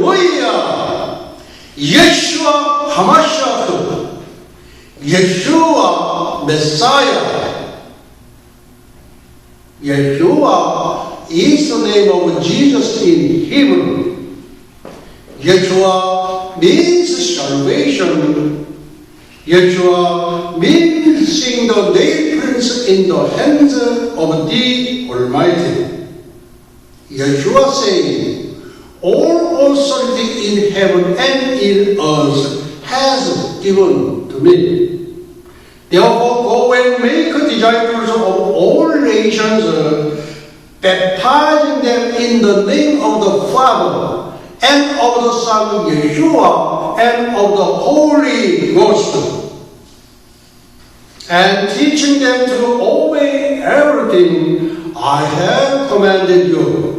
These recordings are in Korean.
할렐루야! 예수와 하마샤크, 예수와 메사야. Yeshua is the name of Jesus in Hebrew. Yeshua means salvation. Yeshua means seeing the nails in the hands of the Almighty. Yeshua saying, all authority in heaven and in earth has given to me. Therefore, go and make disciples of all nations, baptizing them in the name of the Father, and of the Son, Yeshua, and of the Holy Ghost, and teaching them to obey everything I have commanded you.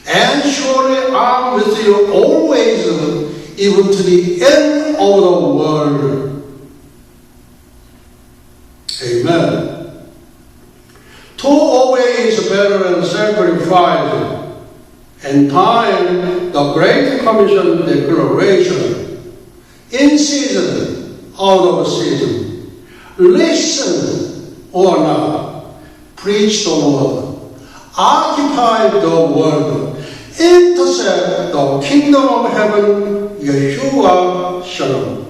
And surely I am with you always, even to the end of the world. Amen. To obey is better than sacrifice, and time the Great Commission declaration. In season, out of season, listen or not, preach the word, occupy the word, intercept the kingdom of heaven, Yeshua Shalom.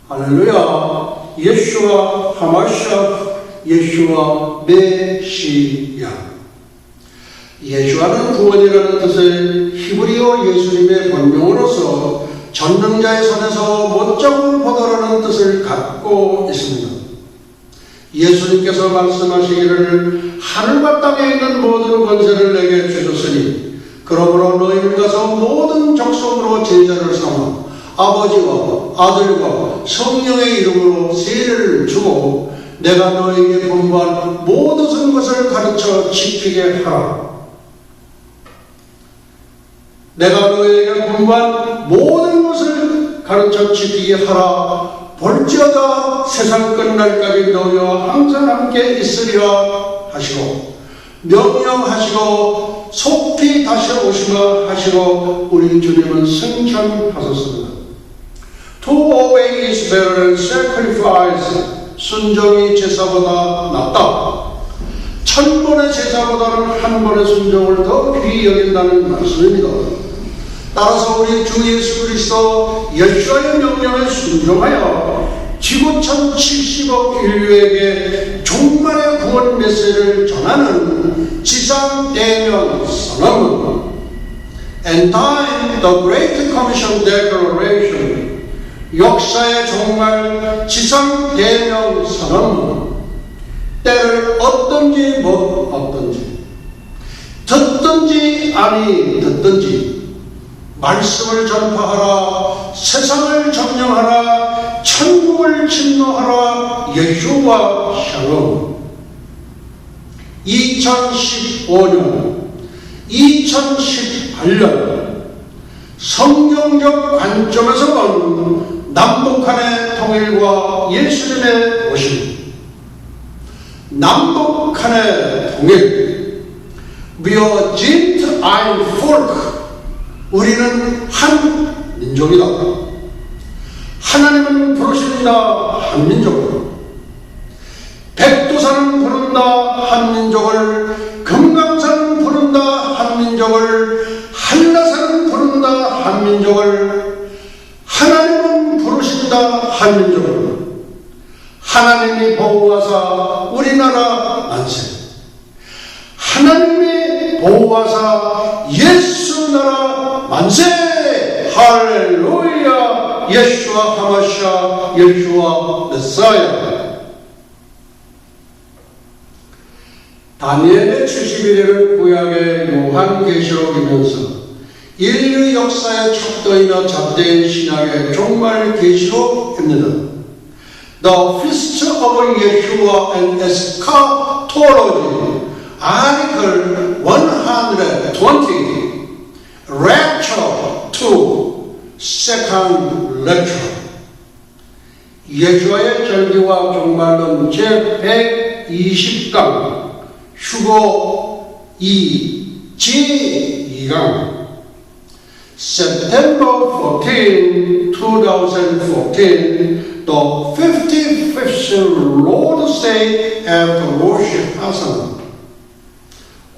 Hallelujah. 예수와 하마샤, 예수와 메시야. 예수와는 구원이라는 뜻의 히브리어 예수님의 본명으로서 전능자의 손에서 못자국을 보다라는 뜻을 갖고 있습니다. 예수님께서 말씀하시기를 하늘과 땅에 있는 모든 권세를 내게 주셨으니 그러므로 너희는 가서 모든 족속으로 제자를 삼아 아버지와 아들과 성령의 이름으로 세례를 주고 내가 너에게 분부한 모든 것을 가르쳐 지키게 하라. 내가 너에게 분부한 모든 것을 가르쳐 지키게 하라. 볼지어다 세상 끝날까지 너희와 항상 함께 있으리라 하시고 명령하시고 속히 다시 오시마 하시고 우리 주님은 승천하셨습니다. To obey is better than sacrifice. 순종이 제사보다 낫다. 1000번의 제사보다는 한 번의 순종을 더 귀히 여긴다는 말씀입니다. 따라서 우리 주 예수 그리스도 예수와의 명령에 순종하여 지구촌 70억 인류에게 종말의 구원 메시지를 전하는 지상 대면 선언문 And time the Great Commission Declaration 역사의 종말 지상 대명 선언문 때를 얻든지 못 얻든지 듣든지 아니 듣든지 말씀을 전파하라 세상을 점령하라 천국을 침노하라 예수와 샬롬 2015년 2018년 성경적 관점에서 본 남북한의 통일과 예수님의 오심 남북한의 통일 We are joint ein Volk 우리는 한 민족이다. 하나님은 부르신다 한민족을 백두산은 부른다 한민족을 금강산은 부른다 한민족을 한라산은 부른다 한민족을 하나님은 부르신다 한민족을 하나님이 보호하사 우리나라 만세 하나님이 보호하사 예수 나라 만세 할렐루야 예수와 하마샤 예수와 메사야 다니엘의 70일에는 구약의 요한계시록이면서 인류 역사의 척도이며 잡대인 신약의 종말 계시록입니다. The Feast of Yeshua and Eschatology Article 120 Rapture 2 Second Lecture 예수와의 절기와 종말론 제120강 휴거 2 제2강 September 14, 2014, the 55th Lord's Day after Rosh Hashanah.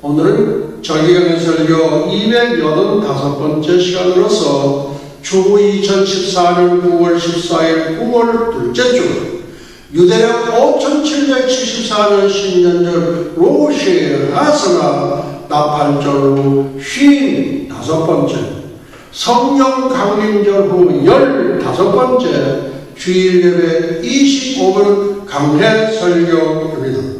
오늘은 절기강의 설교 285번째 시간으로서 주 2014년 9월 14일 9월 둘째 주 유대력 5774년 신년절 로시 하사나 나팔절 후 55번째 성령 강림절 후 15번째 주일 예배 25분 강해 설교입니다.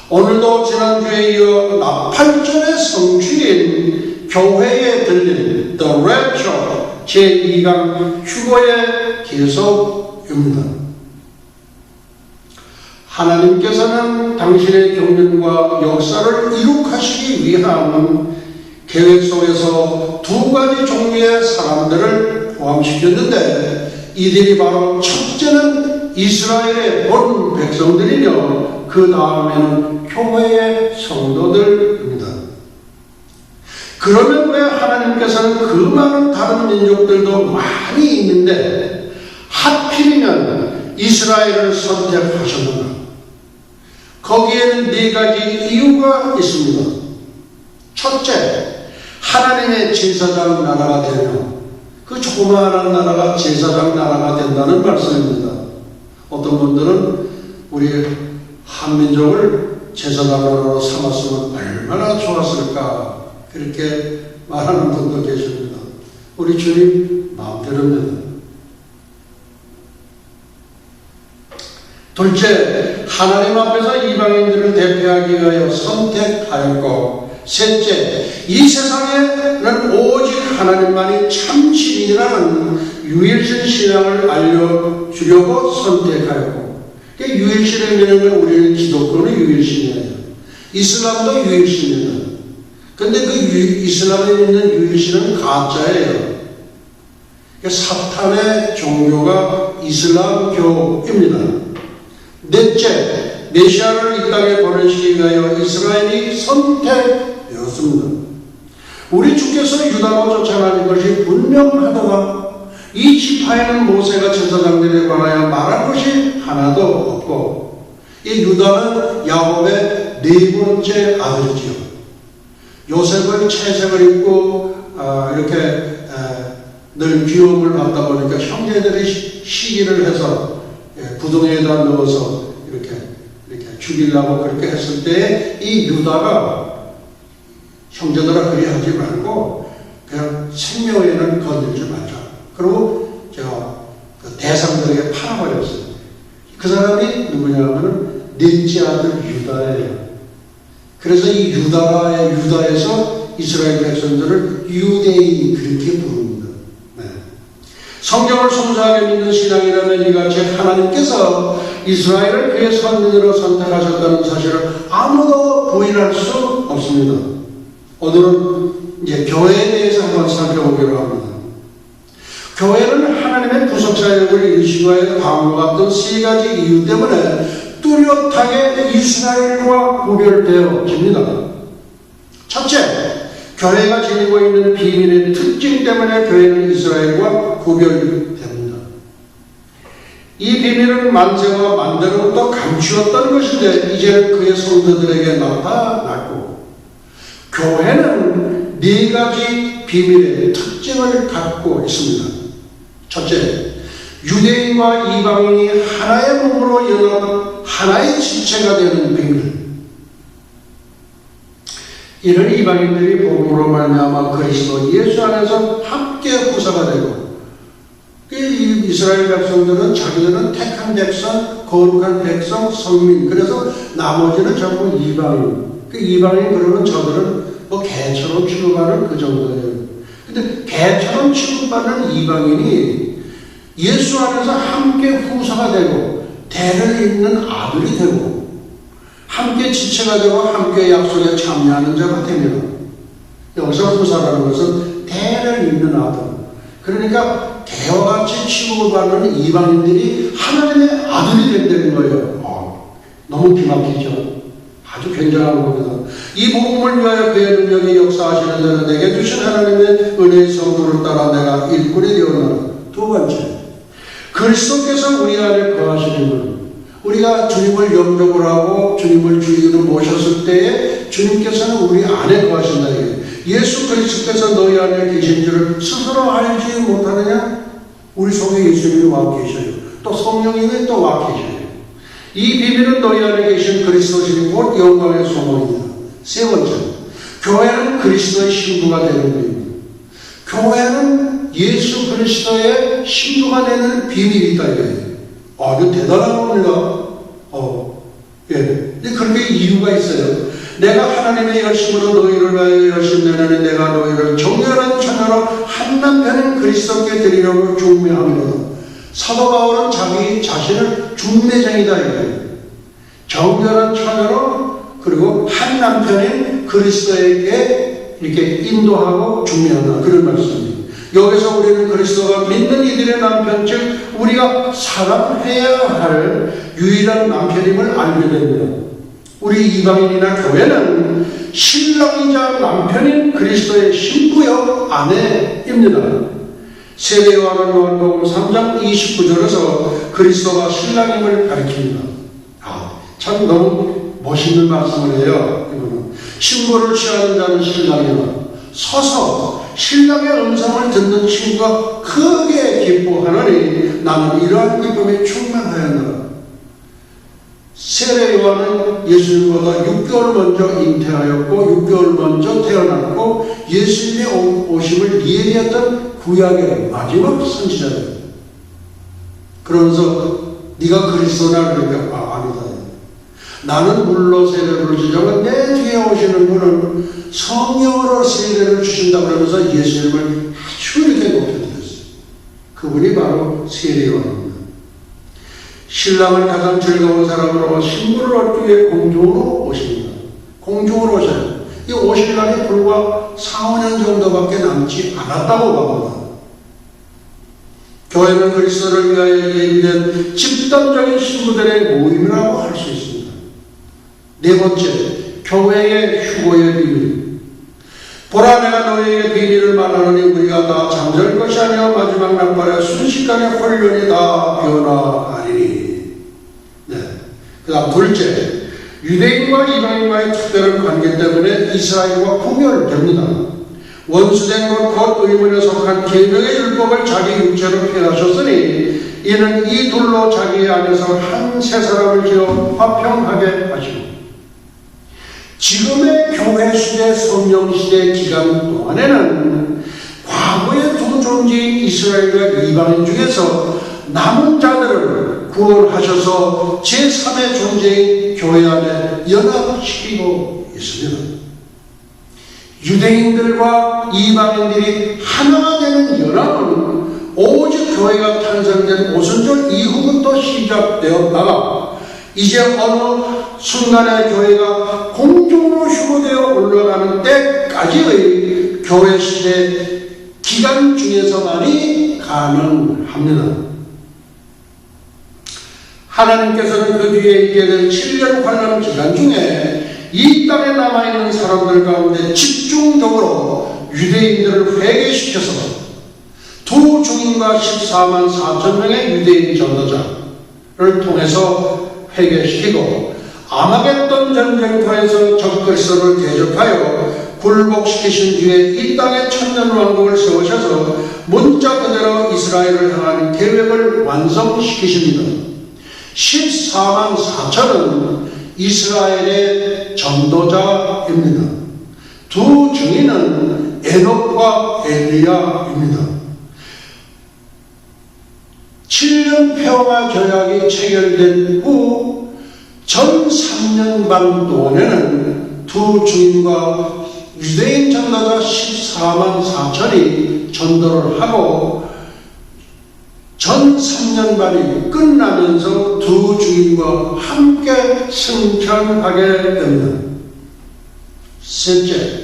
오늘도 지난주에 이어 나팔절의 성취인 교회에 들린 The Rapture 제2강 휴거의 계속입니다. 하나님께서는 당신의 경륜과 역사를 이룩하시기 위한 계획 속에서 두 가지 종류의 사람들을 포함시켰는데 이들이 바로 첫째는 이스라엘의 본 백성들이며 그 다음에는 교회의 성도들입니다. 그러면 왜 하나님께서는 그 많은 다른 민족들도 많이 있는데 하필이면 이스라엘을 선택하셨는가? 거기에는 네 가지 이유가 있습니다. 첫째, 하나님의 제사장 나라가 되면 그 조그마한 나라가 제사장 나라가 된다는 말씀입니다. 어떤 분들은 우리 한민족을 제사장 나라로 삼았으면 얼마나 좋았을까 그렇게 말하는 분도 계십니다. 우리 주님 마음대로입니다. 둘째, 하나님 앞에서 이방인들을 대표하기 위하여 선택하였고 셋째, 이 세상에는 오직 하나님만이 참 신이라는 유일신 신앙을 알려주려고 선택하였고 유일신이라는 건 우리는 기독교는 유일신이에요. 이슬람도 유일신이다. 근데 그 이슬람에 있는 유일신은 가짜예요. 사탄의 종교가 이슬람교입니다. 넷째, 메시아를 이 땅에 보내시기 위하여 이스라엘이 선택되었습니다. 우리 주께서 유다로 쫓아가는 것이 분명하더라. 이 지파에는 모세가 제사장들에 관하여 말할 것이 하나도 없고 이 유다는 야곱의 네 번째 아들이지요. 요셉은 채색을 입고 이렇게 늘 귀여움을 받다 보니까 형제들이 시기를 해서 구덩이에다 넣어서 이렇게 죽이려고 그렇게 했을 때 이 유다가 형제들아 그리 하지 말고 그냥 생명에는 건들지 말자. 그리고 제가 그 대상들에게 팔아버렸어요. 그 사람이 누구냐면 넷째 아들 유다예요. 그래서 이 유다에서 이스라엘 백성들을 유대인 그렇게 부릅니다. 네. 성경을 순수하게 믿는 신앙이라면 이같이 하나님께서 이스라엘을 그의 선민으로 선택하셨다는 사실을 아무도 부인할 수 없습니다. 오늘은 이제 교회에 대해서 한번 살펴보기로 합니다. 교회는 하나님의 구속사역을 이루시기 위해 다음과 같은 세 가지 이유 때문에 뚜렷하게 이스라엘과 구별되어집니다. 첫째, 교회가 지니고 있는 비밀의 특징 때문에 교회는 이스라엘과 구별됩니다. 이 비밀은 만세와 만대로부터 감추었던 것인데 이제는 그의 성도들에게 나타났고 교회는 네 가지 비밀의 특징을 갖고 있습니다. 첫째, 유대인과 이방인이 하나의 몸으로 연합 하나의 지체가 되는 비밀. 이는 이방인들이 복음으로 말미암아 그리스도 예수 안에서 함께 후사가 되고 이스라엘 백성들은 자기들은 택한 백성, 거룩한 백성, 성민. 그래서 나머지는 전부 이방인. 그 이방인 그러면 저들은 뭐 개처럼 취급하는 그 정도예요. 근데 개처럼 취급받는 이방인이 예수 안에서 함께 후사가 되고 대를 잇는 아들이 되고 함께 지체가 되고 함께 약속에 참여하는 자가 됩니다. 여기서 후사라는 것은 대를 잇는 아들. 그러니까 개와 같이 취급받는 이방인들이 하나님의 아들이 된다는 거예요. 너무 기막히죠. 아주 굉장한 겁니다. 이 복음을 위하여 그의 능력이 역사하시는 데는 내게 주신 하나님의 은혜의 성도를 따라 내가 일꾼이 되었노라. 두 번째, 그리스도께서 우리 안에 거하시는 분. 우리가 주님을 영접을 하고 주님을 주인으로 모셨을 때에 주님께서는 우리 안에 거하신다. 예수 그리스도께서 너희 안에 계신 줄을 스스로 알지 못하느냐? 우리 속에 예수님이 와 계셔요. 또 성령님이 또 와 계셔요. 이 비밀은 너희 안에 계신 그리스도시니 곧 영광의 소망입니다. 세 번째, 교회는 그리스도의 신부가 되는 겁니다. 교회는 예수 그리스도의 신부가 되는 비밀이 있다 이거예요. 이거 대단한 겁니다. 그런데 이유가 있어요. 내가 하나님의 열심으로 너희를 위하여 열심 내는 내가 너희를 정결한 처녀로 한 남편인 그리스도께 드리려고 중매합니다. 사도 바울은 자기 자신을 중매장이다 이거예요. 정결한 처녀로 그리고 한 남편인 그리스도에게 이렇게 인도하고 중매한다 그런 말씀입니다. 여기서 우리는 그리스도가 믿는 이들의 남편 즉 우리가 사랑해야 할 유일한 남편임을 알게 됩니다. 우리 이방인이나 교회는 신랑이자 남편인 그리스도의 신부여 아내입니다. 세례요한은 요한복음 3장 29절에서 그리스도가 신랑임을 가리킵니다. 참 너무 멋있는 말씀을 해요. 이거는 신부를 취하는 자는 신랑이나 서서 신랑의 음성을 듣는 친구가 크게 기뻐하느니 나는 이러한 기쁨에 충만하였노라. 세례 요한은 예수님보다 6개월 먼저 잉태하였고 6개월 먼저 태어났고 예수님의 오심을 예비했던 구약의 마지막 선지자예요. 그러면서 네가 그리스도나 그러니까 아니다. 나는 물로 세례를 주지만 내 뒤에 오시는 분은 성령으로 세례를 주신다 그러면서 예수님을 아주 이렇게 높여드렸어요. 그분이 바로 세례 요한입니다. 신랑을 가장 즐거운 사람으로 신부를 얻기 위해 공중으로 오십니다. 공중으로 오셔요. 이 오실 날이 불과 4, 5년 정도밖에 남지 않았다고 봅니다. 교회는 그리스도를 위하여 예비된 집단적인 신부들의 모임이라고 할 수 있습니다. 네 번째, 교회의 휴고의 비밀. 보라 내가 너희에게 비밀을 말하노니 우리가 다 잠잘 것이 아니라 마지막 날발에 순식간에 홀련이 다 변화하리니. 그 다음 둘째, 유대인과 이방인과의 특별한 관계 때문에 이스라엘과 구별됩니다. 원수된 것 곧 의문에 속한 계명의 율법을 자기 육체로 폐하셨으니 이는 이 둘로 자기 안에서 한 세 사람을 지어 화평하게 하시고 지금의 교회 시대, 성령 시대 기간 동안에는 과거의 두 존재인 이스라엘과 이방인 중에서 남은 자들을 구원하셔서 제3의 존재인 교회 안에 연합시키고 있습니다. 유대인들과 이방인들이 하나가 되는 연합은 오직 교회가 탄생된 오순절 이후부터 시작되었다가 이제 어느 순간에 교회가 공중으로 휴거되어 올라가는 때까지의 교회 시대 기간 중에서만이 가능합니다. 하나님께서는 그 뒤에 있게 될 7년 환란 기간 중에 이 땅에 남아있는 사람들 가운데 집중적으로 유대인들을 회개시켜서 두 중인과 14만 4천 명의 유대인 전도자를 통해서 회개시키고 아마겟돈 전쟁터에서 적그리스도를 대적하여 굴복시키신 뒤에 이 땅에 천년왕국을 세우셔서 문자 그대로 이스라엘을 향한 계획을 완성시키십니다. 14만 4천은 이스라엘의 전도자입니다. 두 증인은 에녹과 엘리야입니다. 7년 평화 조약이 체결된 후 전 3년 반 동안에는 두 증인과 유대인 전도자 14만 4천이 전도를 하고 전 3년 반이 끝나면서 두 주인과 함께 승천하게 됩니다. 셋째,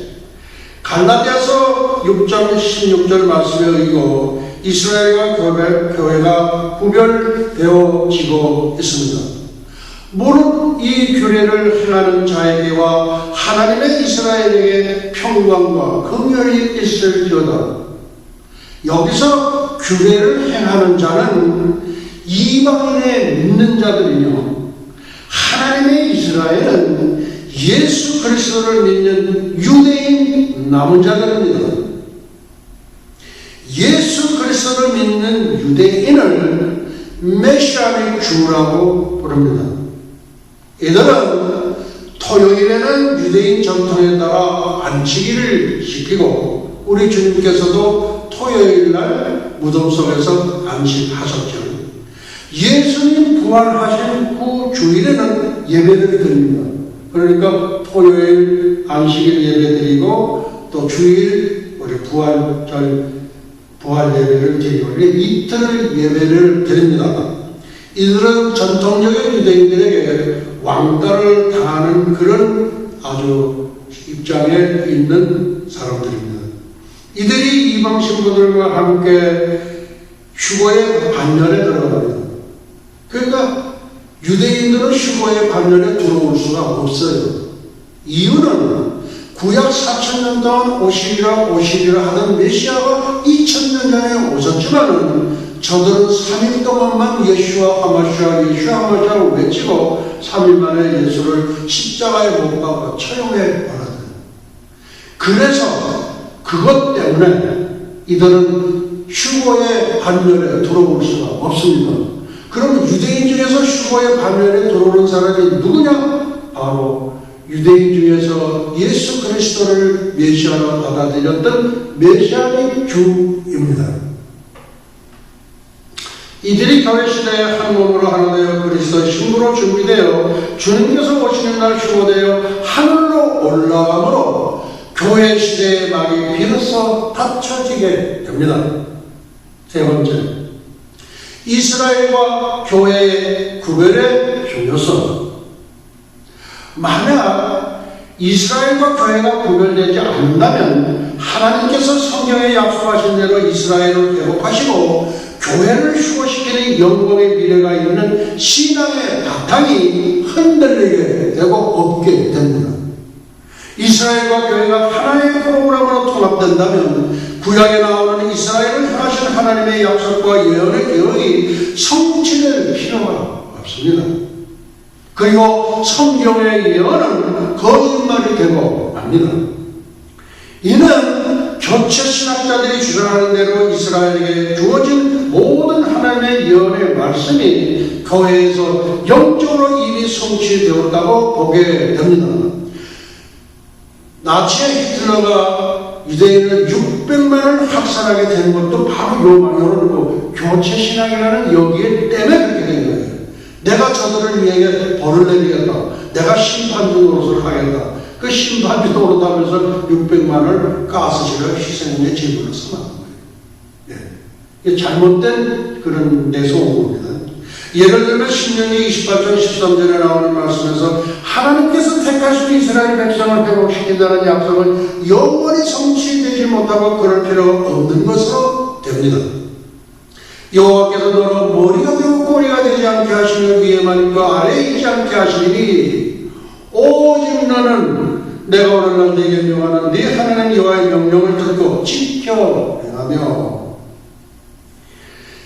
갈라디아서 히브리서 6장 16절 말씀에 의거 이스라엘과 교회가 구별되어지고 있습니다. 무릇 이 규례를 행하는 자에게와 하나님의 이스라엘에게 평강과 긍휼이 있을지어다. 여기서 규례를 행하는 자는 이방인의 믿는 자들이며 하나님의 이스라엘은 예수 그리스도를 믿는 유대인 남은 자들입니다. 예수 그리스도를 믿는 유대인을 메시아의 주라고 부릅니다. 이들은 토요일에는 유대인 전통에 따라 안식일을 지키고 우리 주님께서도 토요일날 무덤 속에서 안식하셨죠. 예수님 부활하신 그 주일에는 예배를 드립니다. 그러니까 토요일 안식일 예배 드리고 또 주일 우리 부활 예배를 드리고 이틀 예배를 드립니다. 이들은 전통적인 유대인들에게 왕따를 당하는 그런 아주 입장에 있는 사람들입니다. 이들이 이방 신부들과 함께 휴거의 반열에 들어갑니다. 그러니까 유대인들은 휴거의 반열에 들어올 수가 없어요. 이유는 구약 4,000년 동안 오시리라 하던 메시아가 2,000년 전에 오셨지만은 저들은 3일 동안만 예수와 하마시아를 외치고 3일 만에 예수를 십자가에 못 박아 처형해 버렸어요. 그래서 그것 때문에 이들은 휴거의 반열에 들어올 수가 없습니다. 그럼 유대인 중에서 휴거의 반열에 들어오는 사람이 누구냐? 바로 유대인 중에서 예수 그리스도를 메시아로 받아들였던 메시아의 주입니다. 이들이 교회 시대에 한 몸으로 하나 되어 그리스도의 신부로 준비되어 주님께서 오시는 날 휴거되어 하늘로 올라가므로 교회 시대의 막이 비로소 닫혀지게 됩니다. 세 번째, 이스라엘과 교회의 구별의 중요성. 만약 이스라엘과 교회가 구별되지 않는다면 하나님께서 성경에 약속하신 대로 이스라엘을 회복하시고 교회를 휴거시키는 영광의 미래가 있는 신앙의 바탕이 흔들리게 되고 없게 됩니다. 이스라엘과 교회가 하나의 프로그램으로 통합된다면 구약에 나오는 이스라엘을 향하신 하나님의 약속과 예언의 계획이 성취될 필요가 없습니다. 그리고 성경의 예언은 거짓말이 되고 맙니다. 이는 교체 신학자들이 주장하는 대로 이스라엘에게 주어진 모든 하나님의 예언의 말씀이 교회에서 영적으로 이미 성취되었다고 보게 됩니다. 나치의 히틀러가 유대인을 600만을 학살하게 된 것도 바로 요 말로 교체 신학이라는 여기에 때문에 그렇게 된 거예요. 내가 저들을 위해 벌을 내리겠다. 내가 심판주 노릇을 하겠다. 그 심판주 노릇하면서 600만을 가스실을 희생의 제물로 삼았던 거예요. 이게 잘못된 그런 내소입니다. 예를 들면 신명기 28장 13절에 나오는 말씀에서 하나님께서 택하신 이스라엘 백성을 회복시킨다는 약속은 영원히 성취되지 못하고 그럴 필요가 없는 것으로 됩니다. 여호와께서 너로 머리가 되고 꼬리가 되지 않게 하시는 위에만 있고 아래에 있지 않게 하시니 오직 너는 내가 오늘날 네게 명하는 네 하나님 여호와의 명령을 듣고 지켜 행하며.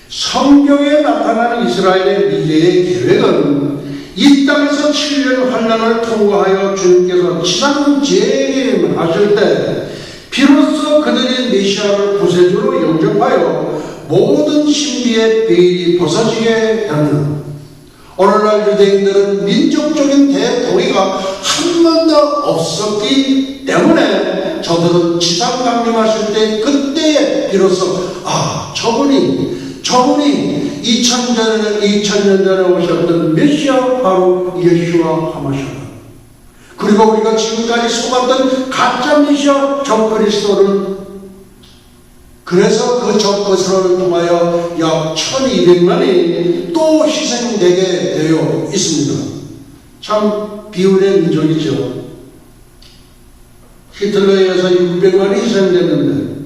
성경에 나타나는 이스라엘의 미래의 계획은 이 땅에서 7년 환난을 통과하여 주님께서 지상 재림하실 때 비로소 그들이 메시아를 구세주로 영접하여 모든 신비의 베일이 벗어지게 됩니다. 오늘날 유대인들은 민족적인 대동의가 한 번도 없었기 때문에 저들은 지상 강림하실 때 그때에 비로소 저분이 2000년 전에 오셨던 메시아 바로 예수와 하마시아. 그리고 우리가 지금까지 속았던 가짜 메시아 적그리스도는 그래서 그 적그리스도를 통하여 약 1200만이 또 희생되게 되어 있습니다. 참 비운의 민족이죠. 히틀러에 의해서 600만이 희생됐는데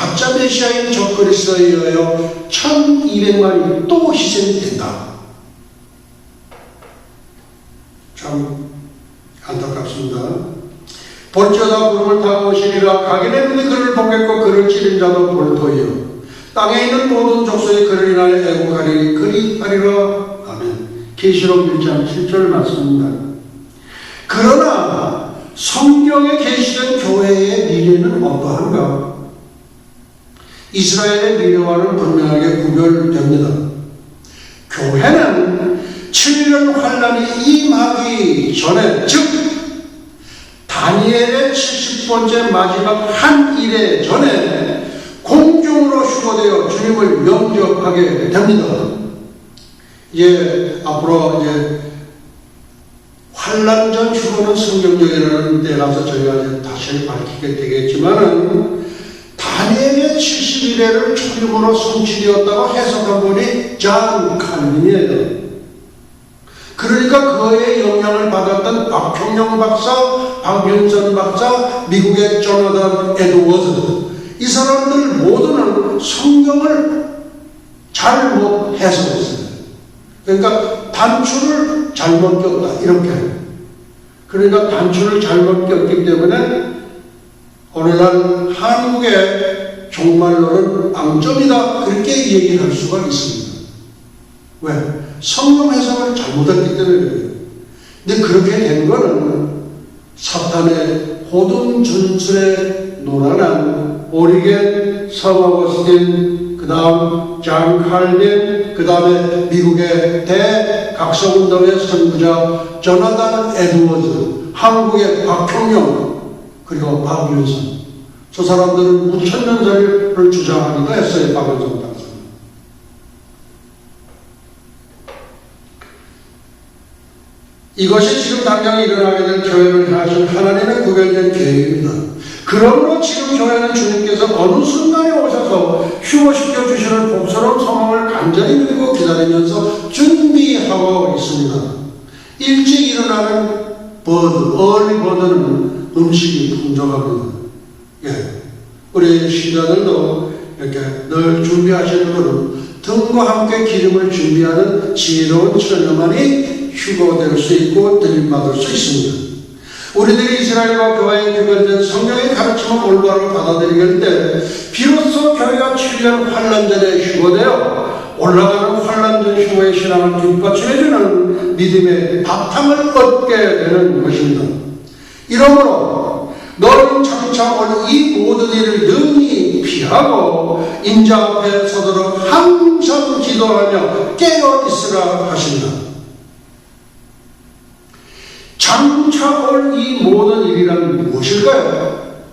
가짜 메시아인 적그리스도에 의하여 1200만이 또 희생이 된다. 참 안타깝습니다. 볼지어다 구름을 타고 오시리라. 각인의 눈이 그를 보겠고 그를 찌른 자도 볼터이요 땅에 있는 모든 족속이 그를 인하여 애곡하리니 그리하리라. 아멘. 계시록 1장 7절 말씀입니다. 그러나 성경에 계시된 교회의 미래는 어떠한가? 이스라엘의 미래와는 분명하게 구별됩니다. 교회는 7년 환란이 임하기 전에, 즉 다니엘의 70번째 마지막 한 일에 전에 공중으로 휴거되어 주님을 영접하게 됩니다. 이제 앞으로 이제 환란 전 휴거는 성경적이라는 데 가서 저희가 이제 다시 밝히게 되겠지만은 다니엘의 70일에를 초림으로 성취되었다고 해석한 분이 존 칼빈이에요. 그러니까 그의 영향을 받았던 박형영 박사, 박윤선 박사, 미국의 조나단 에드워즈, 이 사람들 모두는 성경을 잘못 해석했어요. 그러니까 단추를 잘못 꼈다 이렇게. 그러니까 단추를 잘못 꼈기 때문에 오늘날 한국의 종말론은 앙점이다 그렇게 얘기할 수가 있습니다. 왜? 성경 해석을 잘못했기 때문에 그래요. 근데 그렇게 된 거는 사탄의 호든 전술에 놀아난 오리겐, 서머거스틴, 그 다음 존 칼빈, 그 다음에 미국의 대각성운동의 선구자 조나단 에드워즈, 한국의 박형영, 그리고 박윤선, 저 사람들은 무천년설을 주장하기도 했어요. 박윤선 박사는. 이것이 지금 당장 일어나게 될 교회를 향하신 하나님의 구별된 계획입니다. 그러므로 지금 교회는 주님께서 어느 순간에 오셔서 휴거시켜 주시는 복스러운 소망을 간절히 믿고 기다리면서 준비하고 있습니다. 일찍 일어나는 버드, 얼리 버드는 음식이 풍족합니다. 예. 우리 신자들도 이렇게 늘 준비하시는 분은 등과 함께 기름을 준비하는 지혜로운 처녀만이 휴거될 수 있고 들림받을 수 있습니다. 우리들이 이스라엘과 교회에 규별된 성경의 가르침을 올바로 받아들이게 할 때 비로소 교회가 7년 환란전에 휴거되어 올라가는 환란전 휴거의 신앙을 뒷받침해주는 믿음의 바탕을 얻게 되는 것입니다. 이러므로 너는 장차 올 이 모든 일을 능히 피하고 인자 앞에 서도록 항상 기도하며 깨어있으라 하신다. 장차 올 이 모든 일이란 무엇일까요?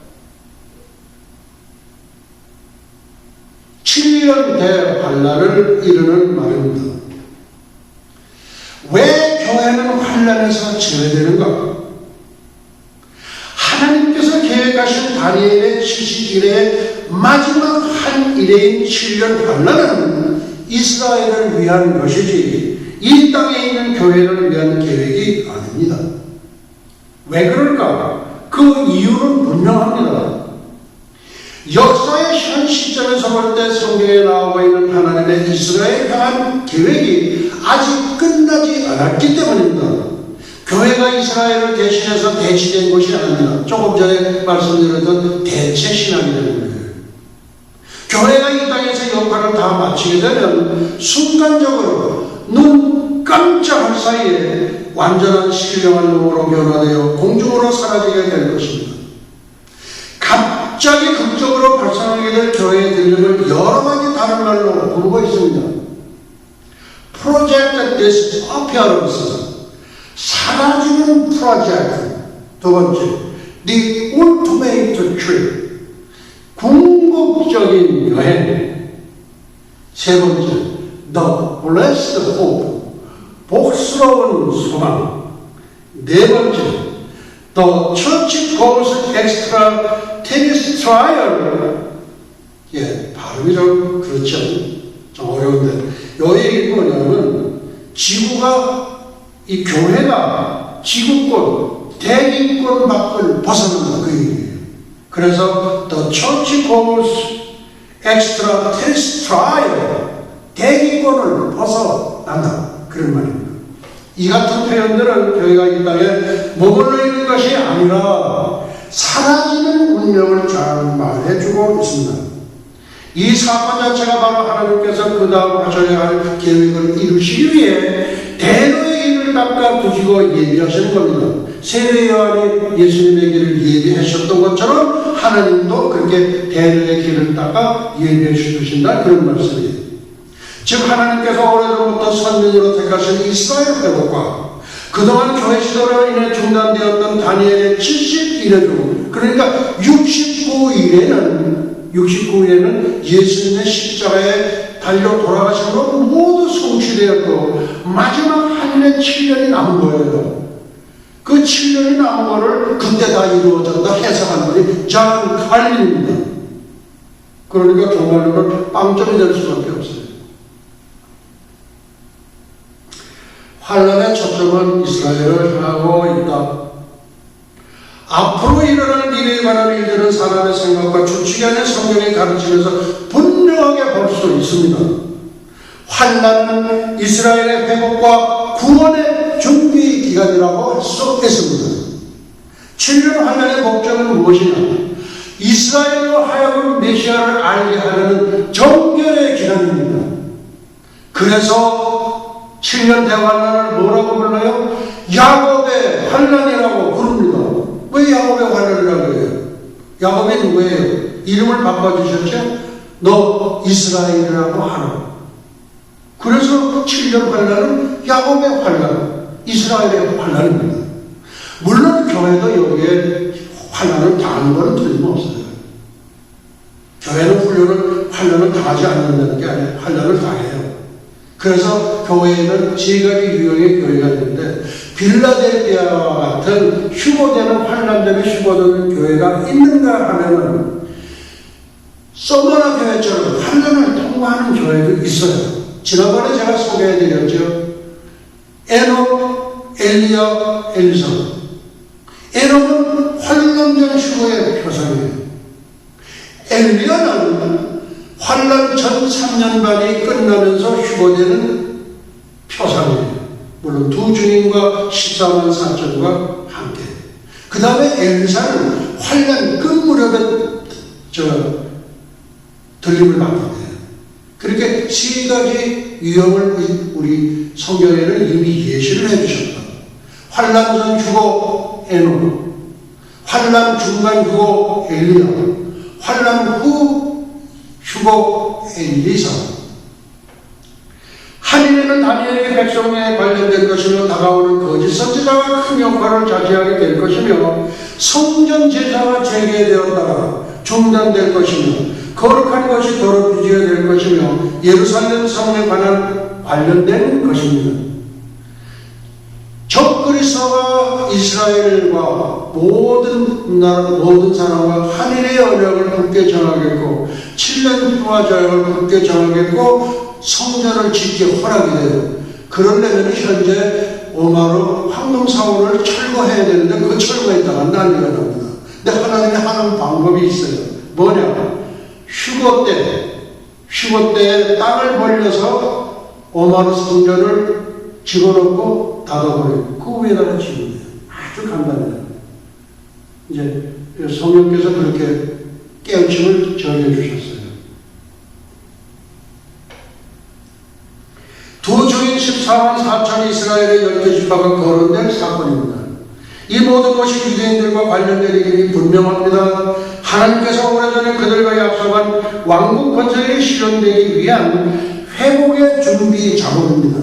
7년 대환란을 이루는 말입니다. 왜 교회는 환란에서 제외되는가? 하나님께서 계획하신 다니엘의 70일의 마지막 한 일회인 7년 환란은 이스라엘을 위한 것이지 이 땅에 있는 교회를 위한 계획이 아닙니다. 왜 그럴까? 그 이유는 분명합니다. 역사의 현 시점에서 볼 때 성경에 나오고 있는 하나님의 이스라엘을 향한 계획이 아직 끝나지 않았기 때문입니다. 교회가 이스라엘을 대신해서 대치된 것이 아닙니다. 조금 전에 말씀드렸던 대체신앙이 되는 거예요. 교회가 이 땅에서 역할을 다 마치게 되면 순간적으로 눈 깜짝할 사이에 완전한 신령한 놈으로 변화되어 공중으로 사라지게 될 것입니다. 갑자기 극적으로 발생하게 될 교회의 들림을 여러 가지 다른 말로 부르고 있습니다. Project Disappearance, 사라지는 프로젝트. 두 번째, The Ultimate Trip, 궁극적인 여행. 세 번째, The Blessed Hope, 복스러운 소망. 네 번째, The Church Goes Extra Terrestrial. 예, 발음이 좀 그렇죠. 좀 어려운데. 요 얘기는 뭐냐면, 지구가, 이 교회가 지구권, 대기권 밖을 벗어난다. 그 얘기예요. 그래서 The Church Goes extra terrestrial, 대기권을 벗어난다. 그런 말입니다. 이 같은 표현들은 교회가 이 땅에 머물러 있는 것이 아니라 사라지는 운명을 잘 말해주고 있습니다. 이 사건 자체가 바로 하나님께서 그 다음 하셔야 할 계획을 이루시기 위해 대노의 길을 닦아 두시고 예비하시는 겁니다. 세례 요한이 예수님의 길을 예비하셨던 것처럼 하나님도 그렇게 대노의 길을 닦아 예비해 주신다, 그런 말씀이에요. 즉 하나님께서 오래전부터 선민으로 택하신 이스라엘 회복과 그동안 교회 시도로 인해 중단되었던 다니엘의 71회 중, 그러니까 69일에는 예수님의 십자가에 달려 돌아가심으로 모두 성취되었고 마지막 한일의 7년이 남은 거예요. 그 7년이 남은 거를 그때 다 이루어졌다 해석한 분이 존 칼린입니다. 그러니까 정말로는 빵점이 될 수밖에 없어요. 환란의 초점은 이스라엘을 향하고 있다. 앞으로 일어날 미래에 관한 일들은 사람의 생각과 추측이 아닌 성경이 가르치면서 분명하게 볼 수 있습니다. 환난은 이스라엘의 회복과 구원의 준비 기간이라고 할 수 있습니다. 7년 환난의 목적은 무엇이냐? 이스라엘로 하여금 메시아를 알게 하려는 정결의 기간입니다. 그래서 7년 대환란을 뭐라고 불러요? 야곱의 환난이라고 부릅니다. 왜 야곱의 환난이라고 해요? 야곱이 누구예요? 이름을 바꿔주셨죠? 너 이스라엘이라고 하라. 그래서 7년 환난은 야곱의 환난, 이스라엘의 환난입니다. 물론 교회도 여기에 환난을 당하는 것은 틀림없어요. 교회는 환난을 당하지 않는다는 게 아니라 환난을 당해요. 그래서 교회에는 세 가지 유형의 교회가 있는데 빌라델피아와 같은 휴고되는 환난전에 휴고되는 교회가 있는가 하면은 서머나 교회처럼 환난을 통과하는 교회도 있어요. 지난번에 제가 소개해드렸죠. 에녹, 엘리야, 엘리사. 에녹은 환난전 휴고의 표상이에요. 엘리야는 환난 전 3년 반이 끝나면서 휴고되는 표상이에요. 물론 두 주님과 14만 4천과 함께. 그 다음에 엘리사는 환난 끝 무렵에 들림을 받게 돼요. 그렇게 세 가지 유형을 우리 성경에는 이미 예시를 해주셨다. 환난 전 휴고 에녹, 환난 중간 휴고 엘리야, 환난 후 휴고 엘리사. 한일에는 다니엘의 백성에 관련된 것이며 다가오는 거짓 선지자가 큰 역할을 차지하게 될 것이며 성전 제사가 재개되었다가 중단될 것이며 거룩한 것이 더럽혀지게 될 것이며 예루살렘 성에 관련된 것입니다. 적그리스도가 이스라엘과 모든 사람과 한일의 언약을 굳게 정하겠고 7년 평화 조약을 굳게 정하겠고 성전을 짓게 허락이 돼요. 그러려면 현재 오마로 황금사원을 철거해야 되는데 그 철거했다가 난리가 납니다. 근데 하나님이 하는 방법이 있어요. 뭐냐? 휴고 때에 땅을 벌려서 오마로 성전을 집어넣고 닫아버려요. 그 위에다가 지으면 돼요. 아주 간단해요. 이제 성령께서 그렇게 깨우침을 정해 주셨어요. 두 주인 14만 4천 이스라엘의 10개 지파가 거론된 사건입니다. 이 모든 것이 유대인들과 관련된 일이 분명합니다. 하나님께서 오래전에 그들과 약속한 왕국 건설이 실현되기 위한 회복의 준비 작업입니다.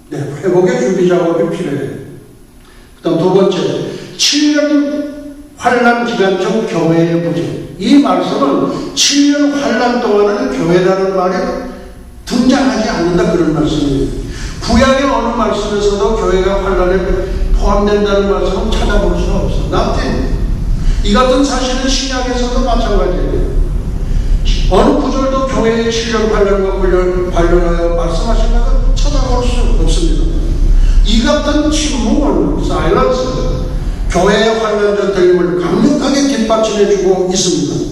네, 회복의 준비 작업이 필요해요. 그 다음 두 번째, 7년 환난 기간 중 교회의 부재. 이 말씀은 7년 환난 동안은 교회라는 말이 등장하지 않는다, 그런 말씀이에요. 구약의 어느 말씀에서도 교회가 환난에 포함된다는 말씀은 찾아볼 수 없어. nothing. 이 같은 사실은 신약에서도 마찬가지예요. 어느 구절도 교회의 7년 환난과 관련하여 말씀하신다고 찾아볼 수 없습니다. 이 같은 침묵은 사일런스, 교회의 환난적 들림을 강력하게 뒷받침해주고 있습니다.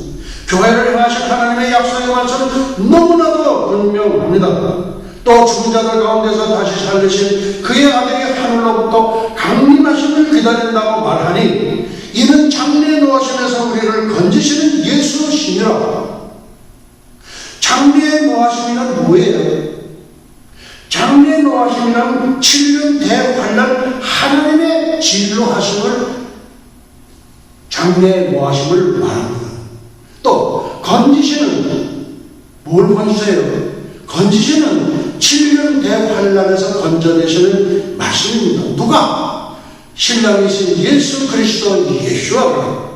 교회를 향하신 하나님의 약속의 말씀은 너무나도 분명합니다. 또 죽은 자들 가운데서 다시 살리신 그의 아들이 하늘로부터 강림하심을 기다린다고 말하니 이는 장래에 노하심에서 우리를 건지시는 예수시니라. 장래에 노하심이란 뭐예요? 장래에 노하심이란 7년 대환란 하나님의 진로하심을 장래에 노하심을 말합니다. 또 건지시는 뭘 건지세요? 건지시는 7년 대환란에서 건져내시는 말씀입니다. 누가? 신랑이신 예수 그리스도 예수아가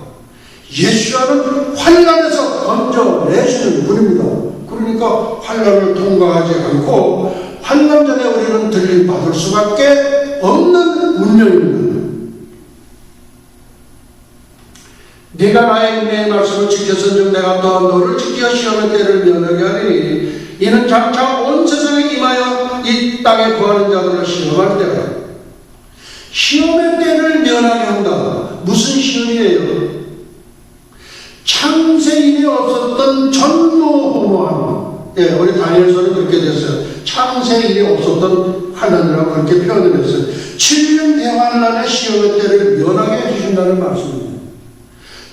예수아는 환란에서 건져내시는 분입니다. 그러니까 환란을 통과하지 않고 환란 전에 우리는 들림받을 수밖에 없는 운명입니다. 네가 나의 인내의 말씀을 지켰은즉 내가 또한 너를 지켜 시험의 때를 면하게 하리니 이는 장차 온 세상에 임하여 이 땅에 구하는 자들을 시험할 때라. 시험의 때를 면하게 한다. 무슨 시험이에요? 창세일에 없었던 전무후무함. 예, 우리 다니엘서는 그렇게 됐어요. 창세일에 없었던 환란이라고 그렇게 표현을 했어요. 7년 대환란의 시험의 때를 면하게 해주신다는 말씀입니다.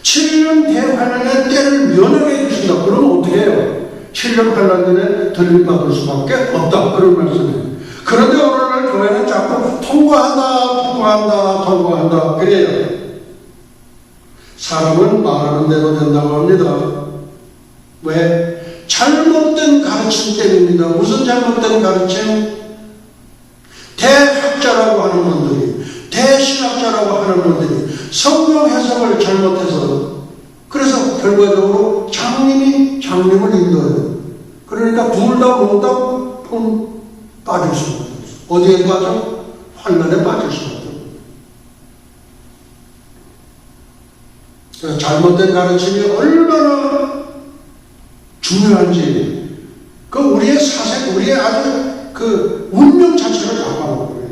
7년 대환란의 때를 면하게 해주신다. 그러면 어떻게 해요? 7년 환란 전에 들림받을 수밖에 없다. 그런 말씀이에요. 그런데 오늘날 교회는 자꾸 통과한다. 그래요. 사람은 말하는 대로 된다고 합니다. 왜? 잘못된 가르침 때문입니다. 무슨 잘못된 가르침? 대학자라고 하는 분들이, 대신학자라고 하는 분들이 성경 해석을 잘못해서 그래서 결과적으로 장님을 인도해요. 그러니까 둘 다 모두 빠질 수가 없어요. 어디에 빠져? 환란에 빠질 수가 없어요. 잘못된 가르침이 얼마나 중요한지, 그 우리의 사색, 우리의 아주 그 운명 자체를 잡아먹는 거예요.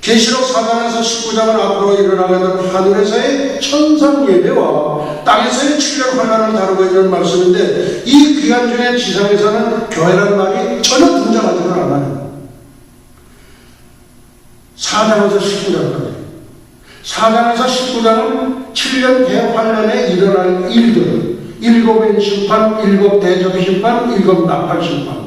계시록 4장에서 19장은 앞으로 일어나게 될 하늘에서의 천상 예배와 땅에서의 7년 환란을 다루고 있는 말씀인데, 이 기간 중에 지상에서는 교회라는 말이 전혀 등장하지는 않아요. 4장에서 19장까지. 4장에서 19장은 7년 대환란에 일어날 일들, 7인 심판, 7 대접 심판, 7 나팔 심판.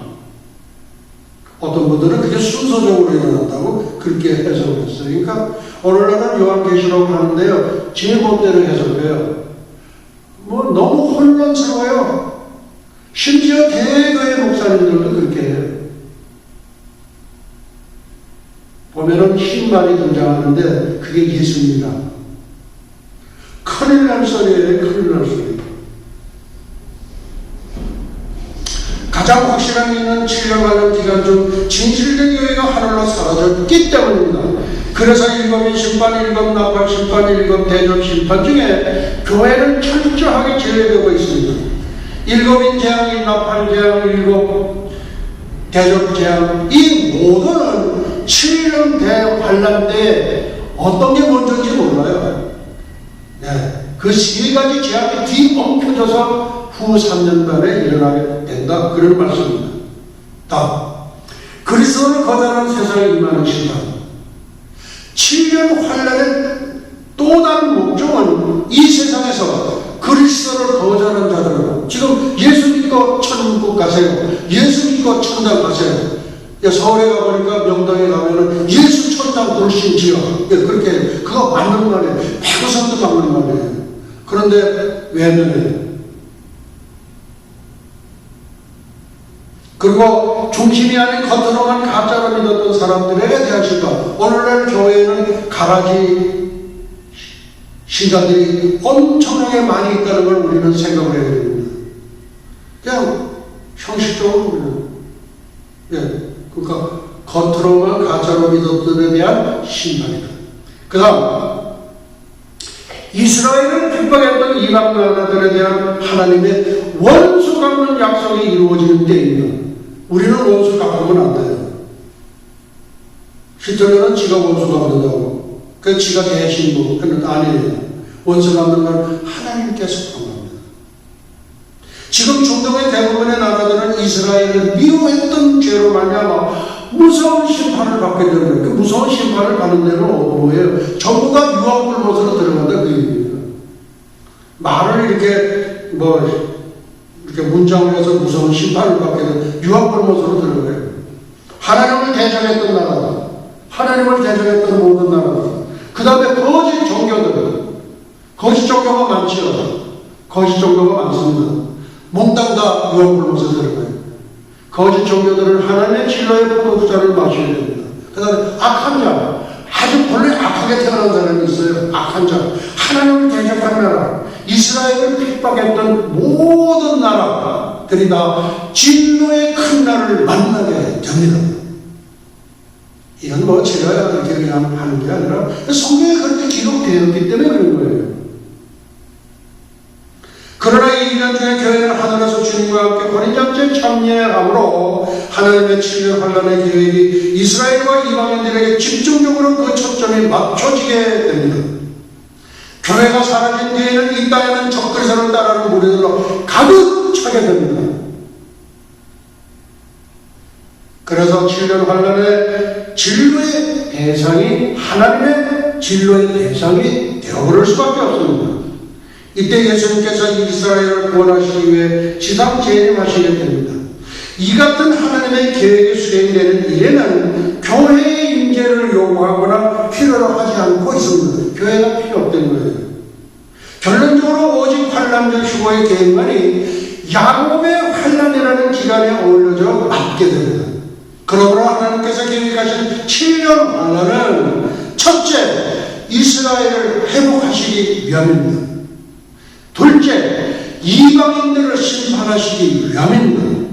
어떤 분들은 그게 순서적으로 일어난다고 그렇게 해석을 했어요. 그러니까 오늘날은 요한계시록 하는데요, 제멋대로 해석해요. 너무 혼란스러워요. 심지어 대거의 목사님들도 그렇게 해요. 보면은 흰 말이 등장하는데 그게 예수입니다. 큰일 날 소리예요. 큰일 날 소리. 가장 확실한 있는 7년 관련 기간 중 진실된 교회가 하늘로 사라졌기 때문입니다. 그래서 7인 심판, 7 나팔 심판, 7 대접 심판 중에 교회는 철저하게 제외되고 있습니다. 7인 재앙, 나팔 재앙, 7 대접 재앙, 이 모두는 7년 대환란 때에 어떤 게 먼저인지 몰라요. 네, 그 3가지 재앙이 뒤엉켜져서 후 3년간에 일어나게 된다. 그런 말씀입니다. 다음, 그리스도를 거절하는 세상에 임하는 심판. 7년 환란의 또 다른 목적은 이 세상에서 그리스도를 거절하는 자들은, 지금 예수 믿고 천국 가세요, 예수 믿고 천당 가세요. 서울에 가보니까 명당에 가면은 예수 천당 돌신지요. 그렇게 해요. 그거 맞는 말이에요. 100% 맞는 말이에요. 그런데 왜 그래요? 그리고 중심이 아닌 겉으로만 가짜로 믿었던 사람들에게 대한 심판. 오늘날 교회에는 가라지 신자들이 엄청나게 많이 있다는 걸 우리는 생각을 해야 됩니다. 그냥 형식적으로 우리는, 그러니까 겉으로만 가짜로 믿었던에 대한 심판이다. 그 다음, 이스라엘을 핍박했던 이방 나라들에 대한 하나님의 원수 갚는 약속이 이루어지는 때입니다. 우리는 원수 갚으면 안 돼요. 히틀러는 지가 원수 갚는다고. 그 지가 대신부 했는데 아니에요. 원수 갚는 건 하나님께서 통합니다. 지금 중동의 대부분의 나라들은 이스라엘을 미워했던 죄로 말미암아 무서운 심판을 받게 되는 거예요. 그 무서운 심판을 받는 데는 뭐예요? 전부 다 유황불못으로 들어간다 그 얘기입니다. 말을 이렇게 이렇게 문장을 해서 무서운 심판을 받게 되는 유황불못으로 들어가요. 하나님을 대적했던 나라다. 하나님을 대적했던 모든 나라다. 그 다음에 거짓 종교들, 거짓 종교가 많죠. 거짓 종교가 많습니다. 몽땅 다 유황불못에 들어가요. 거짓 종교들은 하나님의 진로의 포도주자를 마셔야 됩니다. 그 다음에 악한 자, 아주 본래 악하게 태어난 사람이 있어요. 악한 자, 하나님을 대적한 나라, 이스라엘을 핍박했던 모든 나라들이 다 진노의 큰 날을 만나게 됩니다. 이건 제가 이렇게 그냥 하는 게 아니라 성경에 그렇게 기록되었기 때문에 그런 거예요. 그러나 이 2년 중에 교회는 하늘에서 주님과 함께 혼인잔치에 참여함으로 하나님의 7년 환란의 계획이 이스라엘과 이방인들에게 집중적으로 그 초점이 맞춰지게 됩니다. 교회가 사라진 뒤에는 이 땅에는 적그리스도를 따르는 무리들로 가득 차게 됩니다. 그래서 7년 환란의 진로의 대상이 하나님의 진로의 대상이 되어버릴 수밖에 없습니다. 이때 예수님께서 이스라엘을 구원하시기 위해 지상 재림하시게 됩니다. 이 같은 하나님의 계획이 수행되는 일에는 교회의 임재를 요구하거나 필요로 하지 않고 있습니다. 교회가 필요 없다는 거예요. 결론적으로 오직 환란적 휴거의 계획만이 야곱의 환란이라는 기간에 어울려져 맞게 됩니다. 그러므로 하나님께서 계획하신 7년 환란은 첫째, 이스라엘을 회복하시기 위함입니다. 둘째, 이방인들을 심판하시기 위함입니다.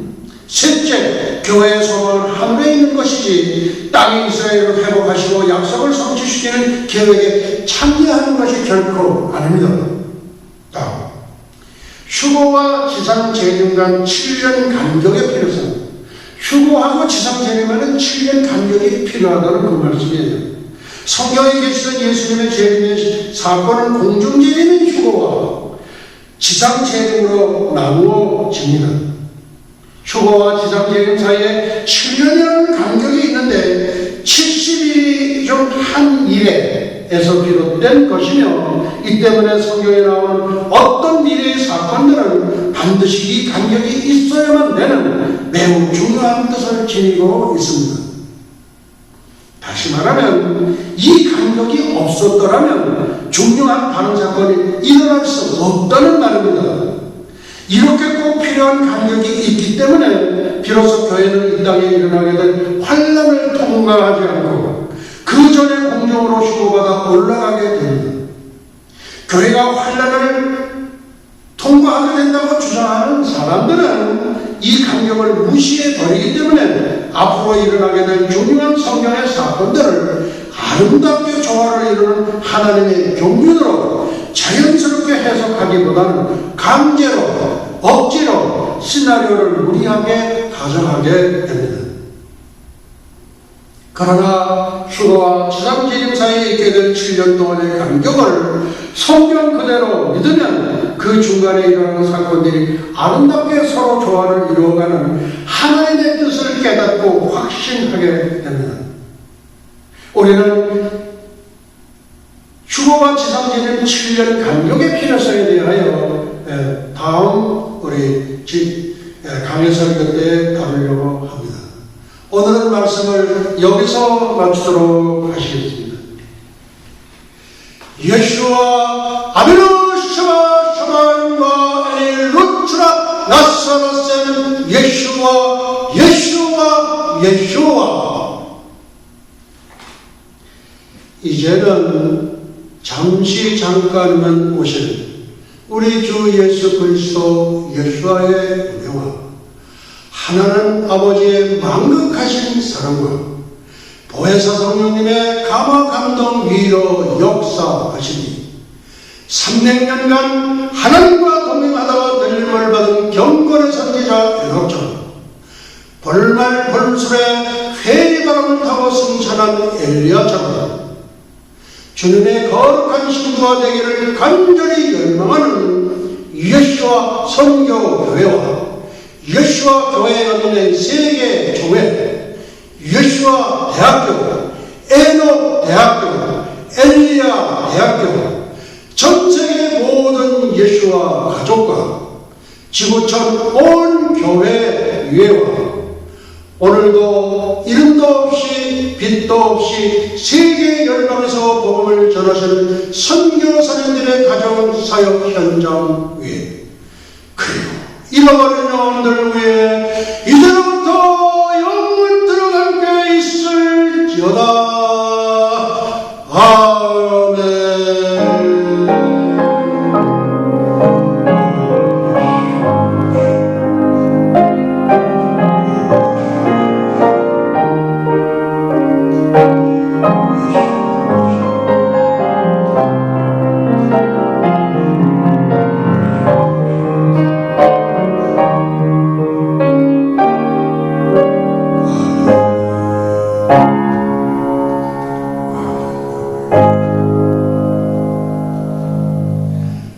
셋째, 교회의 소망은 하늘에 있는 것이지 땅의 이스라엘을 회복하시고 약속을 성취시키는 계획에 참여하는 것이 결코 아닙니다. 다음, 휴거와 지상 재림 간 7년 간격의 필요성. 휴거하고 지상 재림에는 7년 간격이 필요하다는 그 말씀이에요. 성경에 계시던 예수님의 재림의 사건은 공중 재림인 휴거와 지상 재림으로 나누어집니다. 휴거와 지상 재림 사이에 7년이라는 간격이 있는데 70일이 좀 한 일에서 비롯된 것이며 이 때문에 성경에 나오는 어떤 미래의 사건들은 반드시 이 간격이 있어야만 되는 매우 중요한 뜻을 지니고 있습니다. 다시 말하면 이 간격이 없었더라면 중요한 다른 사건이 일어날 수 없다는 말입니다. 이렇게 꼭 필요한 간격이 있기 때문에 비로소 교회는 이 땅에 일어나게 된 환란을 통과하지 않고 그 전에 공중으로 휴거받아 올라가게 됩니다. 교회가 환란을 통과하게 된다고 주장하는 사람들은 이 간격을 무시해 버리기 때문에 앞으로 일어나게 될 중요한 성경의 사건들을 아름답게 조화를 이루는 하나님의 경륜으로 자연스럽게 해석하기보다는 강제로 억지로 시나리오를 무리하게 가정하게 됩니다. 그러나 휴거와 지상재림 사이에 있게 된 7년 동안의 간격을 성경 그대로 믿으면 그 중간에 일어나는 사건들이 아름답게 서로 조화를 이루어가는 하나님의 뜻을 깨닫고 확신하게 됩니다. 우리는 휴거와 지상재림 7년 간격의 필요성에 대하여 다음 우리 강의 설교 때 다루려고 합니다. 오늘은 말씀을 여기서 마치도록 하시겠습니다. 예수와 아베노 샤마 샤만과 에닐 루트라 나사로셈 예수와 예수와 예수와. 이제는 잠깐만 오실 우리 주 예수 그리스도 예수와의 은혜와 하나님 아버지의 만극하신 사랑과 보혜사 성령님의 감화 감동 위로 역사하시니 300년간 하나님과 동행하다가 들림을 받은 경건의 선지자 에녹처럼 볼말 볼술에 회의바람을 타고 승천한 엘리야처럼 주님의 거룩한 신부가 되기를 간절히 열망하는 예수와 선교교회와 예수와 교회가 있는 세계 교회, 예수와 대학교, 에녹 대학교, 엘리야 대학교, 전 세계 모든 예수와 가족과 지구촌 온 교회 위에와 오늘도 이름도 없이 빛도 없이 세계 열방에서 복음을 전하시는 선교사님들의 가정 사역 현장 위에 그리고 잃어버린 영혼들 위에 이제부터 영원토록 함께 있을지어다. 아멘.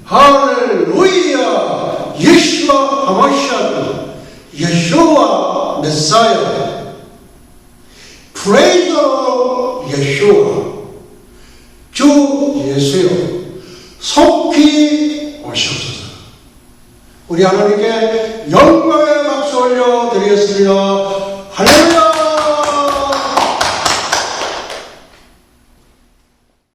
할렐루야! 예수와 하마시아드, 예수와 메사야, 프레이저 예수와 주 예수여, 속히 오시옵소서. 우리 하나님께 영광의 박수 올려드리겠습니다.